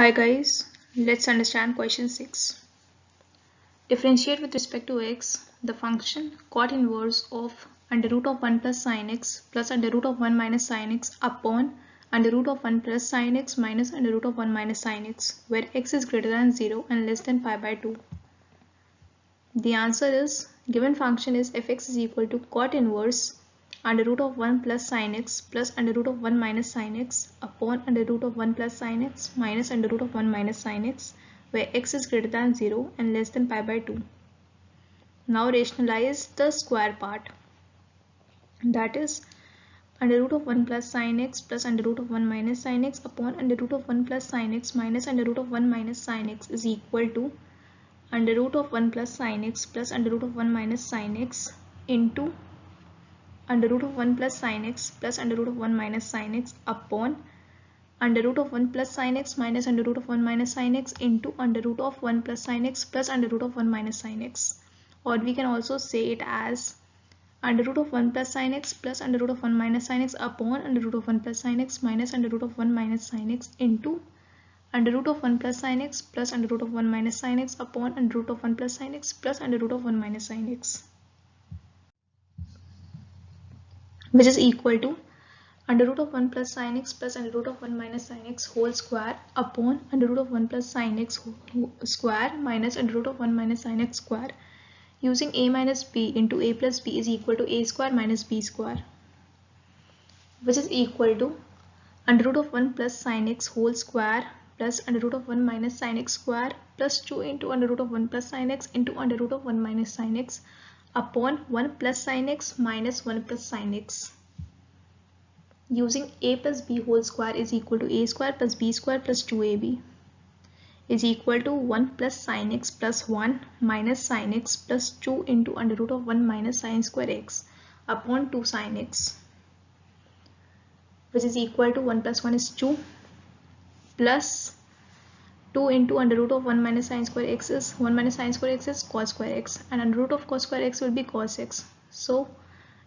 Hi guys, let's understand question 6. Differentiate with respect to x the function cot inverse of under root of 1 plus sin x plus under root of 1 minus sin x upon under root of 1 plus sin x minus under root of 1 minus sin x, where x is greater than 0 and less than pi by 2. The answer is, given function is fx is equal to cot inverse under root of 1 plus sin x plus under root of 1 minus sin x upon under root of 1 plus sin x minus under root of 1 minus sin x, where x is greater than 0 and less than pi by 2. Now rationalize the square part. That is under root of 1 plus sin x plus under root of 1 minus sin x upon under root of 1 plus sin x minus under root of 1 minus sin x is equal to under root of 1 plus sin x plus under root of 1 minus sin x into under root of 1 plus sin x plus under root of 1 minus sin x upon under root of 1 plus sin x minus under root of 1 minus sin x into under root of 1 plus sin x plus under root of 1 minus sin x. Or we can also say it as under root of 1 plus sin x plus under root of 1 minus sin x upon under root of 1 plus sin x minus under root of 1 minus sin x into under root of 1 plus sin x plus under root of 1 minus sin x upon under root of 1 plus sin x plus under root of 1 minus sin x, which is equal to under root of 1 plus sin x plus under root of 1 minus sin x whole square upon under root of 1 plus sin x square minus under root of 1 minus sin x square, using a minus b into a plus b is equal to a square minus b square, which is equal to under root of 1 plus sin x whole square plus under root of 1 minus sin x square plus 2 into under root of 1 plus sin x into under root of 1 minus sin x upon 1 plus sin x minus 1 plus sin x, using a plus b whole square is equal to a square plus b square plus 2ab is equal to 1 plus sin x plus 1 minus sin x plus 2 into under root of 1 minus sin square x upon 2 sin x, which is equal to 1 plus 1 is 2 plus 2 into under root of 1 minus sin square x is 1 minus sin square x is cos square x, and under root of cos square x will be cos x. So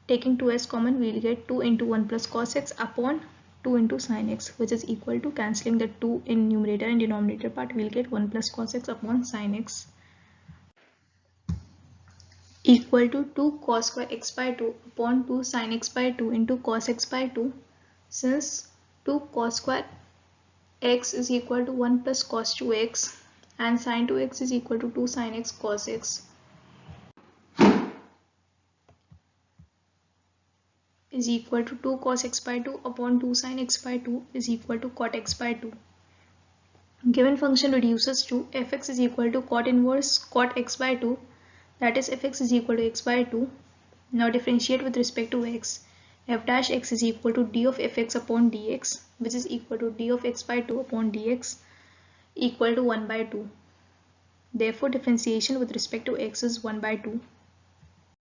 taking 2 as common, we will get 2 into 1 plus cos x upon 2 into sin x, which is equal to, cancelling the 2 in numerator and denominator part, we will get 1 plus cos x upon sin x equal to 2 cos square x by 2 upon 2 sin x by 2 into cos x by 2, since 2 cos square x is equal to 1 plus cos 2x and sin 2x is equal to 2 sin x cos x is equal to 2 cos x by 2 upon 2 sin x by 2 is equal to cot x by 2. Given function reduces to fx is equal to cot inverse cot x by 2, that is fx is equal to x by 2. Now differentiate with respect to x. F dash x is equal to d of fx upon dx, which is equal to d of x by 2 upon dx equal to 1 by 2. Therefore differentiation with respect to x is 1 by 2.